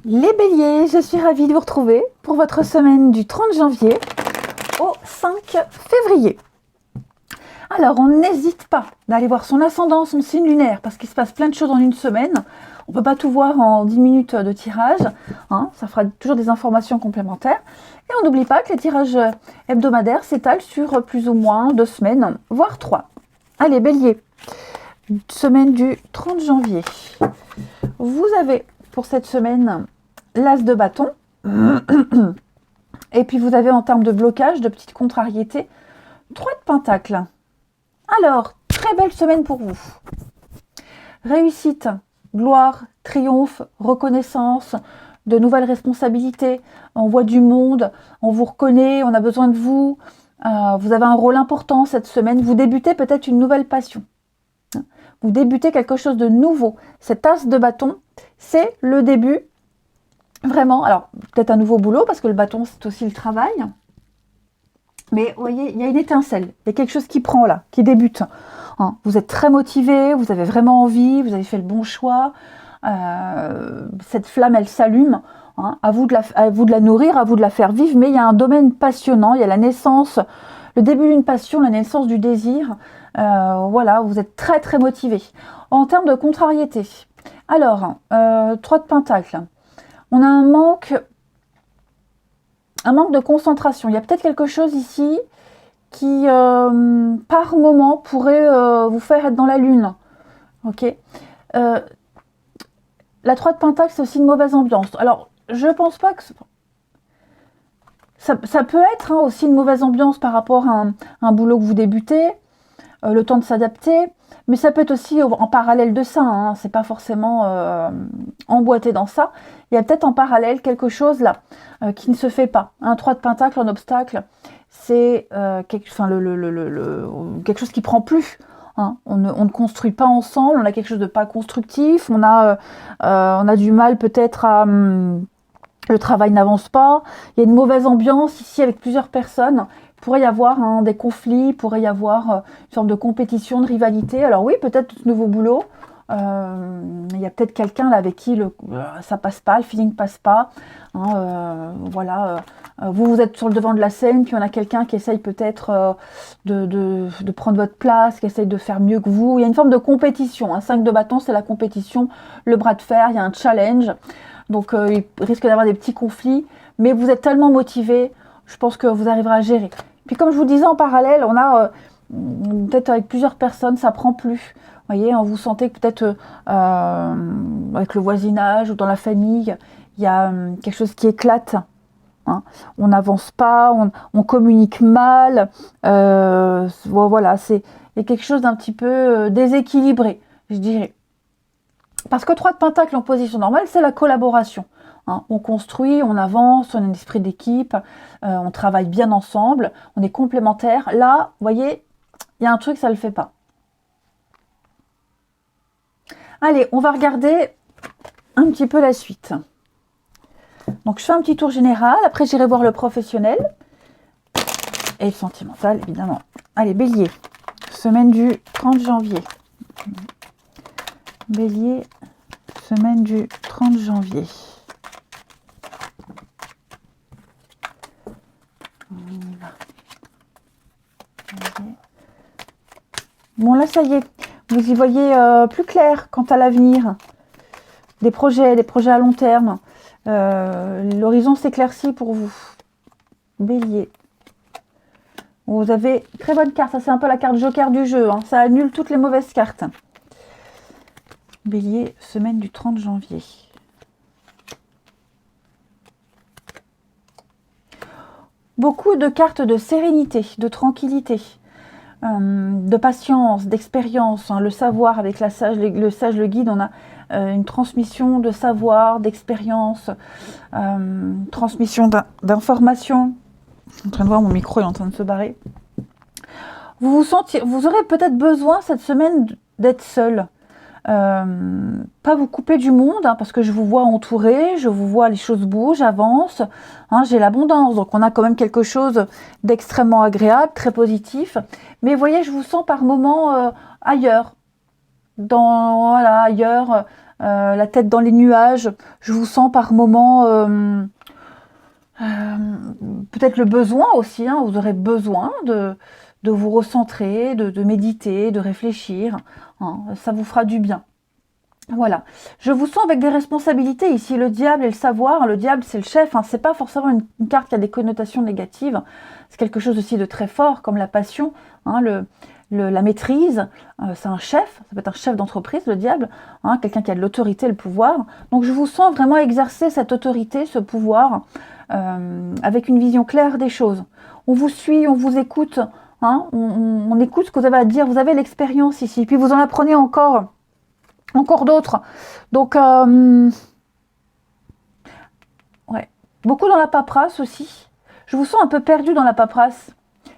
Les béliers, je suis ravie de vous retrouver pour votre semaine du 30 janvier au 5 février. Alors, on n'hésite pas d'aller voir son ascendant, son signe lunaire, parce qu'il se passe plein de choses en une semaine. On ne peut pas tout voir en 10 minutes de tirage, hein, ça fera toujours des informations complémentaires. Et on n'oublie pas que les tirages hebdomadaires s'étalent sur plus ou moins 2 semaines, voire 3. Allez, bélier, semaine du 30 janvier. Vous avez pour cette semaine l'as de bâton. Et puis vous avez en termes de blocage, de petites contrariétés, 3 de pentacles. Alors, très belle semaine pour vous. Réussite, gloire, triomphe, reconnaissance, de nouvelles responsabilités. On voit du monde, on vous reconnaît, on a besoin de vous. Vous avez un rôle important cette semaine. Vous débutez peut-être une nouvelle passion. Vous débutez quelque chose de nouveau. Cet as de bâton, c'est le début. Vraiment, alors peut-être un nouveau boulot, parce que le bâton, c'est aussi le travail. Mais vous voyez, il y a une étincelle, il y a quelque chose qui prend là, qui débute. Hein, vous êtes très motivé, vous avez vraiment envie, vous avez fait le bon choix. Cette flamme, elle s'allume. Hein, à vous de la nourrir, à vous de la faire vivre. Mais il y a un domaine passionnant, il y a la naissance, le début d'une passion, la naissance du désir. Voilà, vous êtes très très motivé. En termes de contrariété, alors, 3 de pentacles. On a un manque de concentration. Il y a peut-être quelque chose ici qui, par moment, pourrait vous faire être dans la lune. Ok. La 3 de pentacle, c'est aussi une mauvaise ambiance. Alors, je pense pas que... Ça peut être aussi une mauvaise ambiance par rapport à un boulot que vous débutez, le temps de s'adapter. Mais ça peut être aussi en parallèle de ça, hein, c'est pas forcément emboîté dans ça. Il y a peut-être en parallèle quelque chose là qui ne se fait pas. Un 3 de pentacle, un obstacle, c'est quelque chose qui prend plus. Hein. On ne construit pas ensemble, on a quelque chose de pas constructif, on a du mal peut-être à... le travail n'avance pas, il y a une mauvaise ambiance ici avec plusieurs personnes. Il pourrait y avoir des conflits, il pourrait y avoir une sorte de compétition, de rivalité. Alors oui, peut-être ce nouveau boulot, il y a peut-être quelqu'un là avec qui ça passe pas, le feeling passe pas. Hein, voilà, vous êtes sur le devant de la scène, puis on a quelqu'un qui essaye peut-être de prendre votre place, qui essaye de faire mieux que vous. Il y a une forme de compétition. 5 de bâton, c'est la compétition, le bras de fer, il y a un challenge. Donc il risque d'avoir des petits conflits, mais vous êtes tellement motivé, je pense que vous arriverez à gérer. Puis comme je vous disais en parallèle, on a peut-être avec plusieurs personnes, ça prend plus. Vous voyez, vous sentez que peut-être avec le voisinage ou dans la famille, il y a quelque chose qui éclate. Hein. On n'avance pas, on communique mal. Voilà, il y a quelque chose d'un petit peu déséquilibré, je dirais. Parce que 3 de pentacle en position normale, c'est la collaboration. Hein. On construit, on avance, on a un esprit d'équipe, on travaille bien ensemble, on est complémentaires. Là, vous voyez, il y a un truc, ça ne le fait pas. Allez, on va regarder un petit peu la suite. Donc, je fais un petit tour général. Après, j'irai voir le professionnel. Et le sentimental, évidemment. Allez, bélier. Semaine du 30 janvier. Bélier, semaine du 30 janvier. Bon, là, ça y est. Vous y voyez plus clair quant à l'avenir. Des projets à long terme. L'horizon s'éclaircit pour vous. Bélier. Vous avez très bonne carte. Ça, c'est un peu la carte joker du jeu. Hein. Ça annule toutes les mauvaises cartes. Bélier, semaine du 30 janvier. Beaucoup de cartes de sérénité, de tranquillité, de patience, d'expérience. Hein, le savoir avec le sage, le guide, on a une transmission de savoir, d'expérience, transmission d'informations. Je suis en train de voir mon micro, il est en train de se barrer. Vous aurez peut-être besoin cette semaine d'être seul. Pas vous couper du monde, hein, parce que je vous vois entouré, je vous vois, les choses bougent, avancent, hein, j'ai l'abondance, donc on a quand même quelque chose d'extrêmement agréable, très positif, mais vous voyez, je vous sens par moments ailleurs, ailleurs, la tête dans les nuages. Je vous sens par moments peut-être le besoin aussi, hein, vous aurez besoin de vous recentrer, de méditer, de réfléchir, hein, ça vous fera du bien. Voilà, je vous sens avec des responsabilités ici, le diable et le savoir. Le diable, c'est le chef, hein. C'est pas forcément une carte qui a des connotations négatives, c'est quelque chose aussi de très fort, comme la passion, hein, la maîtrise, c'est un chef, ça peut être un chef d'entreprise, le diable, hein, quelqu'un qui a de l'autorité, le pouvoir. Donc je vous sens vraiment exercer cette autorité, ce pouvoir, avec une vision claire des choses. On vous suit, on vous écoute, hein, on écoute ce que vous avez à dire, vous avez l'expérience ici, puis vous en apprenez encore d'autres. Donc, ouais. Beaucoup dans la paperasse aussi. Je vous sens un peu perdu dans la paperasse.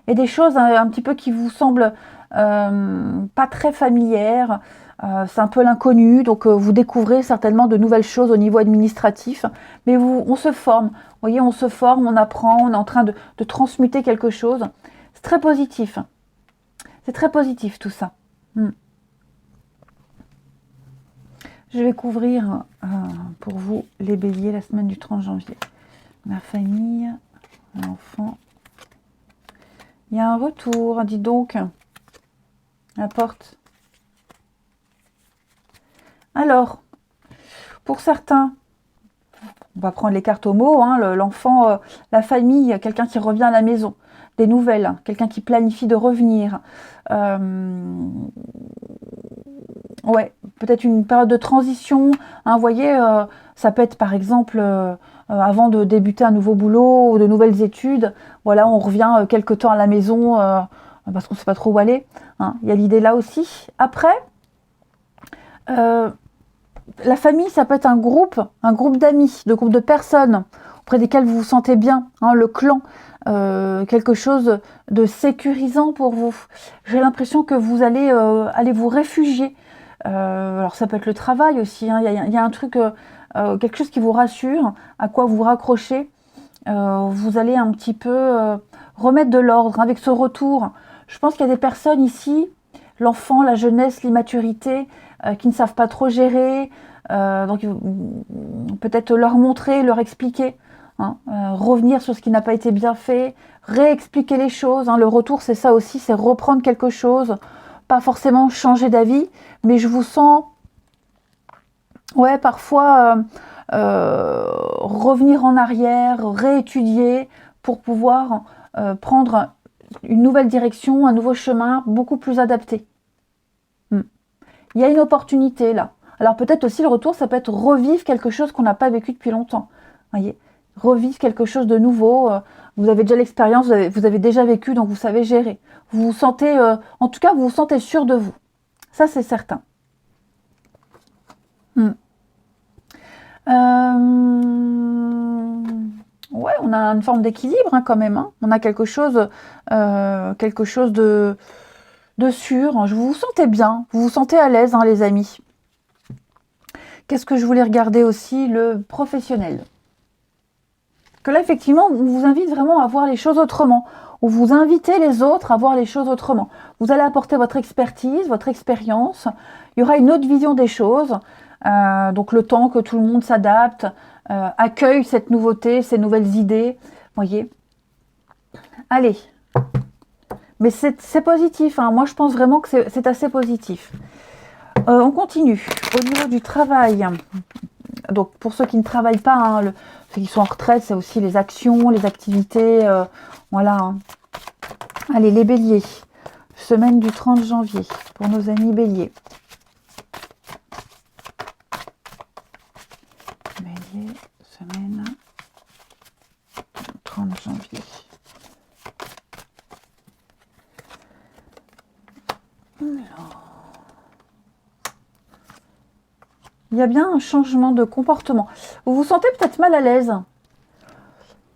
Et des choses un petit peu qui vous semblent pas très familières. C'est un peu l'inconnu. Donc, vous découvrez certainement de nouvelles choses au niveau administratif. Mais on se forme. Vous voyez, on se forme, on apprend, on est en train de transmuter quelque chose. C'est très positif. C'est très positif tout ça. Je vais couvrir pour vous les béliers la semaine du 30 janvier. Ma famille, l'enfant. Il y a un retour, dis donc. La porte. Alors, pour certains, on va prendre les cartes au mot, hein, l'enfant, la famille, quelqu'un qui revient à la maison, des nouvelles, hein, quelqu'un qui planifie de revenir. Ouais, peut-être une période de transition, hein, vous voyez, ça peut être par exemple avant de débuter un nouveau boulot ou de nouvelles études, voilà, on revient quelque temps à la maison parce qu'on ne sait pas trop où aller, hein, il y a l'idée là aussi. Après, la famille, ça peut être un groupe d'amis, de groupe de personnes auprès desquelles vous vous sentez bien, hein, le clan, quelque chose de sécurisant pour vous. J'ai l'impression que vous allez aller vous réfugier. Alors ça peut être le travail aussi, hein. Il y a un truc, quelque chose qui vous rassure, à quoi vous raccrochez. Vous allez un petit peu remettre de l'ordre, hein, avec ce retour. Je pense qu'il y a des personnes ici, l'enfant, la jeunesse, l'immaturité, qui ne savent pas trop gérer. Donc peut-être leur montrer, leur expliquer, hein, revenir sur ce qui n'a pas été bien fait, réexpliquer les choses, hein. Le retour, c'est ça aussi, c'est reprendre quelque chose, pas forcément changer d'avis, mais je vous sens, ouais, parfois revenir en arrière, réétudier pour pouvoir prendre une nouvelle direction, un nouveau chemin beaucoup plus adapté. Il y a une opportunité là. Alors peut-être aussi le retour, ça peut être revivre quelque chose qu'on n'a pas vécu depuis longtemps. Voyez, revivre quelque chose de nouveau. Vous avez déjà l'expérience, vous avez déjà vécu, donc vous savez gérer. Vous vous sentez, en tout cas, vous vous sentez sûr de vous. Ça, c'est certain. Ouais, on a une forme d'équilibre, hein, quand même, hein. On a quelque chose de sûr. Vous vous sentez bien, vous vous sentez à l'aise, hein, les amis. Qu'est-ce que je voulais regarder aussi? Le professionnel. Que là, effectivement, on vous invite vraiment à voir les choses autrement. Ou vous invitez les autres à voir les choses autrement. Vous allez apporter votre expertise, votre expérience. Il y aura une autre vision des choses. Donc le temps que tout le monde s'adapte, accueille cette nouveauté, ces nouvelles idées. Voyez. Allez. Mais c'est positif, hein. Moi, je pense vraiment que c'est assez positif. On continue. Au niveau du travail, donc pour ceux qui ne travaillent pas, hein, ceux qui sont en retraite, c'est aussi les actions, les activités. Voilà. Hein. Allez, les béliers. Semaine du 30 janvier pour nos amis béliers. Bélier, semaine du 30 janvier. Alors. Il y a bien un changement de comportement. Vous vous sentez peut-être mal à l'aise. Vous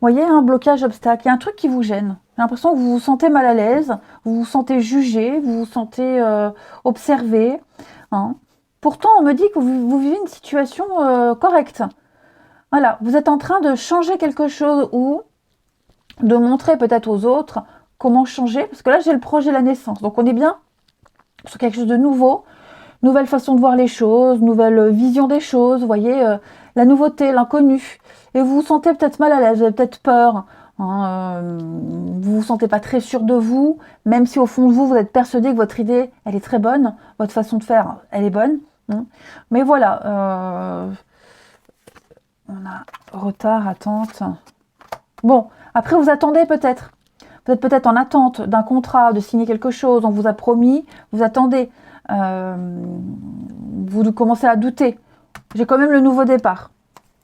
voyez, un blocage, obstacle. Il y a un truc qui vous gêne. J'ai l'impression que vous vous sentez mal à l'aise. Vous vous sentez jugé. Vous vous sentez observé. Hein. Pourtant, on me dit que vous vivez une situation correcte. Voilà, vous êtes en train de changer quelque chose ou de montrer peut-être aux autres comment changer. Parce que là, j'ai le projet de la naissance. Donc, on est bien sur quelque chose de nouveau. nouvelle façon de voir les choses, nouvelle vision des choses, vous voyez, la nouveauté, l'inconnu. Et vous vous sentez peut-être mal à l'aise, vous avez peut-être peur, hein, vous vous sentez pas très sûr de vous, même si au fond de vous, vous êtes persuadé que votre idée, elle est très bonne, votre façon de faire, elle est bonne. Hein. Mais voilà, on a retard, attente. Bon, après vous attendez peut-être. Vous êtes peut-être en attente d'un contrat, de signer quelque chose, on vous a promis, vous attendez. Vous commencez à douter. J'ai quand même le nouveau départ.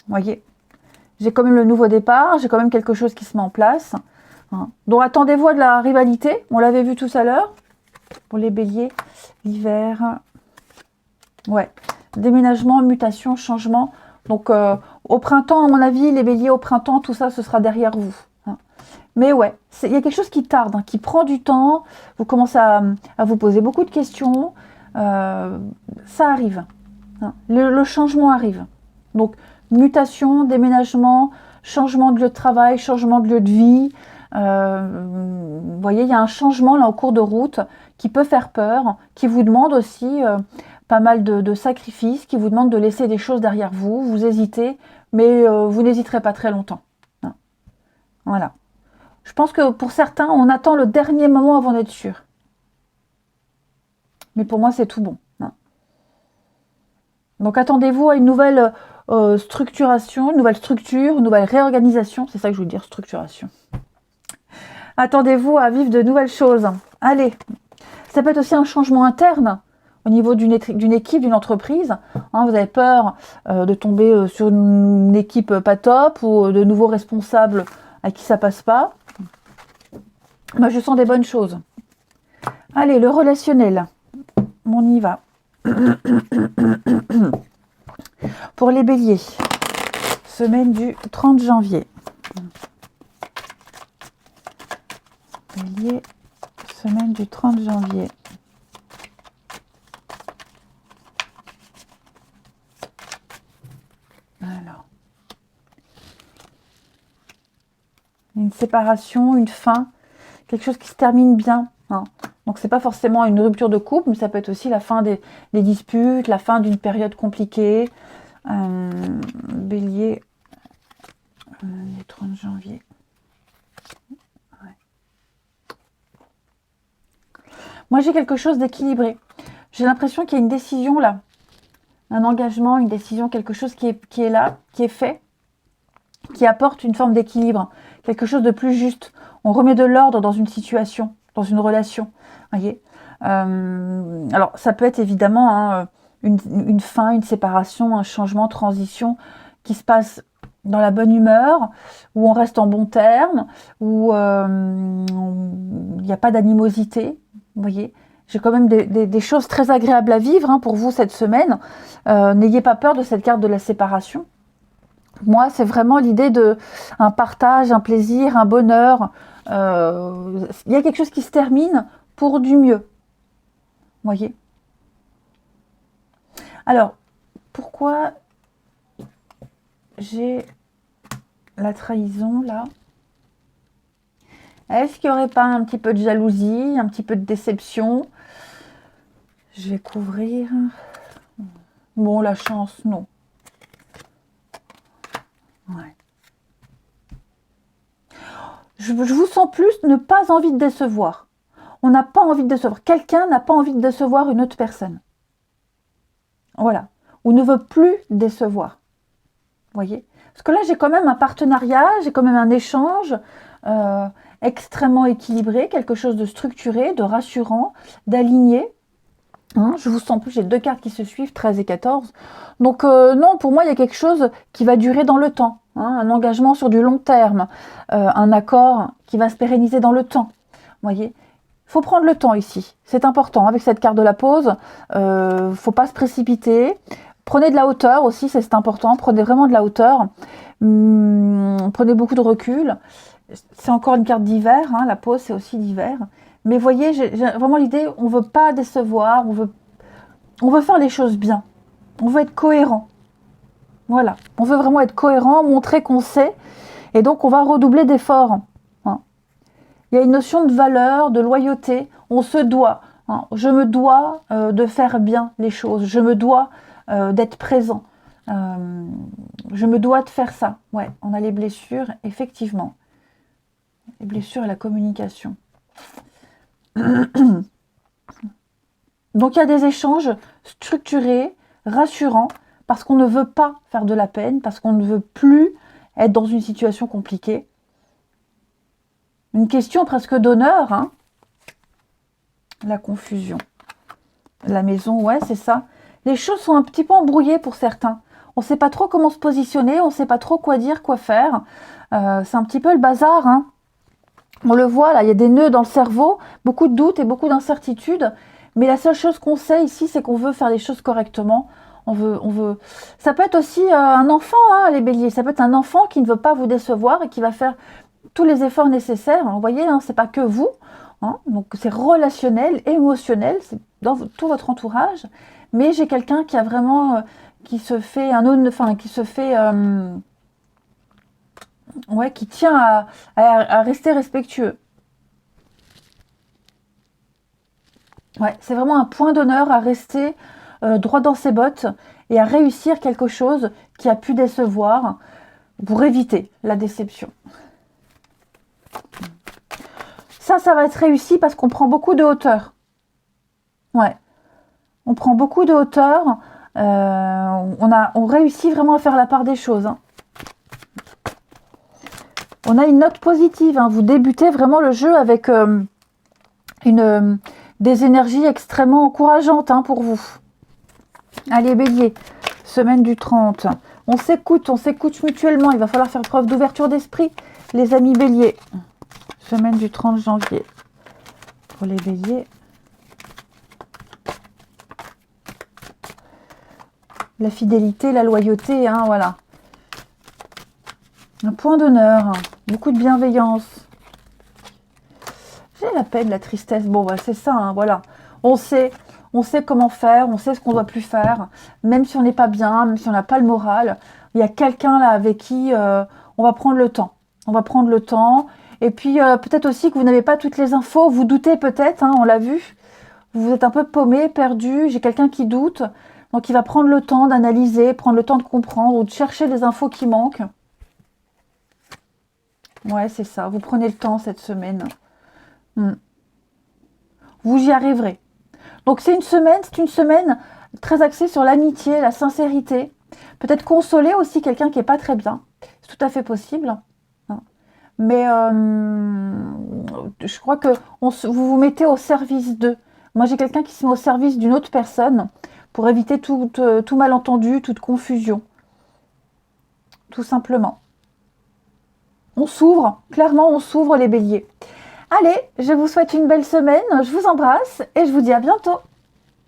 Voyez, j'ai quand même le nouveau départ, j'ai quand même quelque chose qui se met en place. Hein. Donc attendez-vous à de la rivalité. On l'avait vu tout à l'heure. Pour les béliers, l'hiver. Ouais, déménagement, mutation, changement. Donc au printemps, à mon avis, les béliers au printemps, tout ça, ce sera derrière vous. Hein. Mais ouais, il y a quelque chose qui tarde, hein, qui prend du temps. Vous commencez à vous poser beaucoup de questions. Ça arrive. Hein. Le changement arrive. Donc, mutation, déménagement, changement de lieu de travail, changement de lieu de vie. Vous voyez, il y a un changement là en cours de route qui peut faire peur, qui vous demande aussi pas mal de sacrifices, qui vous demande de laisser des choses derrière vous. Vous hésitez, mais vous n'hésiterez pas très longtemps. Hein. Voilà. Je pense que pour certains, on attend le dernier moment avant d'être sûr. Mais pour moi, c'est tout bon. Hein. Donc, attendez-vous à une nouvelle structuration, une nouvelle structure, une nouvelle réorganisation. C'est ça que je veux dire, structuration. Attendez-vous à vivre de nouvelles choses. Allez, ça peut être aussi un changement interne au niveau d'une équipe, d'une entreprise. Hein, vous avez peur de tomber sur une équipe pas top ou de nouveaux responsables à qui ça passe pas. Moi, je sens des bonnes choses. Allez, le relationnel. On y va. Pour les béliers, semaine du 30 janvier. Bélier, semaine du 30 janvier. Alors. Une séparation, une fin, quelque chose qui se termine bien. Hein. Donc c'est pas forcément une rupture de couple, mais ça peut être aussi la fin des disputes, la fin d'une période compliquée. Bélier, le 30 janvier. Ouais. Moi j'ai quelque chose d'équilibré. J'ai l'impression qu'il y a une décision là, un engagement, une décision, quelque chose qui est là, qui est fait, qui apporte une forme d'équilibre, quelque chose de plus juste. On remet de l'ordre dans une situation, dans une relation. Voyez. Alors, ça peut être évidemment hein, une fin, une séparation, un changement, transition qui se passe dans la bonne humeur, où on reste en bon terme, où il n'y a pas d'animosité. Vous voyez. J'ai quand même des choses très agréables à vivre hein, pour vous cette semaine. N'ayez pas peur de cette carte de la séparation. Moi, c'est vraiment l'idée d'un partage, un plaisir, un bonheur. Il y a quelque chose qui se termine pour du mieux. Vous voyez? Alors, pourquoi j'ai la trahison là? Est-ce qu'il n'y aurait pas un petit peu de jalousie, un petit peu de déception? Je vais couvrir. Bon, la chance, non. Ouais. Je vous sens plus ne pas envie de décevoir. On n'a pas envie de décevoir. Quelqu'un n'a pas envie de décevoir une autre personne. Voilà. Ou ne veut plus décevoir. Vous voyez? Parce que là, j'ai quand même un partenariat, j'ai quand même un échange extrêmement équilibré, quelque chose de structuré, de rassurant, d'aligné. Hein, je vous sens plus, j'ai deux cartes qui se suivent, 13 et 14. Donc non, pour moi, il y a quelque chose qui va durer dans le temps. Hein, un engagement sur du long terme, un accord qui va se pérenniser dans le temps. Vous voyez, il faut prendre le temps ici. C'est important, avec cette carte de la pause, faut pas se précipiter. Prenez de la hauteur aussi, c'est important. Prenez vraiment de la hauteur. Prenez beaucoup de recul. C'est encore une carte d'hiver, hein, la pause, c'est aussi d'hiver. Mais voyez, j'ai vraiment l'idée, on ne veut pas décevoir, on veut faire les choses bien. On veut être cohérent. Voilà, on veut vraiment être cohérent, montrer qu'on sait. Et donc, on va redoubler d'efforts. Hein. Il y a une notion de valeur, de loyauté. On se doit. hein. Je me dois de faire bien les choses. Je me dois d'être présent. Je me dois de faire ça. Ouais, on a les blessures, effectivement. Les blessures et la communication. Donc il y a des échanges structurés, rassurants, parce qu'on ne veut pas faire de la peine, parce qu'on ne veut plus être dans une situation compliquée. Une question presque d'honneur, hein. La confusion. La maison, ouais, c'est ça. Les choses sont un petit peu embrouillées pour certains. On ne sait pas trop comment se positionner, on ne sait pas trop quoi dire, quoi faire. C'est un petit peu le bazar, hein. On le voit, là, il y a des nœuds dans le cerveau, beaucoup de doutes et beaucoup d'incertitudes. Mais la seule chose qu'on sait ici, c'est qu'on veut faire les choses correctement. On veut. Ça peut être aussi un enfant, hein, les béliers. Ça peut être un enfant qui ne veut pas vous décevoir et qui va faire tous les efforts nécessaires. Vous voyez, hein, c'est pas que vous. Hein, donc c'est relationnel, émotionnel, c'est dans tout votre entourage. Mais j'ai quelqu'un qui a vraiment, qui se fait qui se fait, ouais, qui tient à rester respectueux. Ouais, c'est vraiment un point d'honneur à rester droit dans ses bottes et à réussir quelque chose qui a pu décevoir pour éviter la déception. Ça va être réussi parce qu'on prend beaucoup de hauteur. Ouais, on prend beaucoup de hauteur. On réussit vraiment à faire la part des choses. Hein. On a une note positive. Hein. Vous débutez vraiment le jeu avec des énergies extrêmement encourageantes, hein, pour vous. Allez, bélier, semaine du 30. On s'écoute mutuellement. Il va falloir faire preuve d'ouverture d'esprit, les amis béliers. Semaine du 30 janvier. Pour les béliers. La fidélité, la loyauté, hein, voilà. Un point d'honneur, hein. Beaucoup de bienveillance. J'ai la peine, la tristesse. Bon, bah, c'est ça, hein, voilà. On sait comment faire, on sait ce qu'on doit plus faire. Même si on n'est pas bien, même si on n'a pas le moral, il y a quelqu'un là avec qui on va prendre le temps. On va prendre le temps. Et puis, peut-être aussi que vous n'avez pas toutes les infos. Vous doutez peut-être, hein, on l'a vu. Vous êtes un peu paumé, perdu. J'ai quelqu'un qui doute. Donc, il va prendre le temps d'analyser, prendre le temps de comprendre ou de chercher les infos qui manquent. Ouais, c'est ça. Vous prenez le temps cette semaine. Vous y arriverez. Donc, c'est une semaine très axée sur l'amitié, la sincérité. Peut-être consoler aussi quelqu'un qui n'est pas très bien. C'est tout à fait possible. Mais je crois que vous vous mettez au service d'eux. Moi, j'ai quelqu'un qui se met au service d'une autre personne pour éviter tout malentendu, toute confusion. Tout simplement. On s'ouvre, clairement, on s'ouvre les béliers. Allez, je vous souhaite une belle semaine, je vous embrasse et je vous dis à bientôt.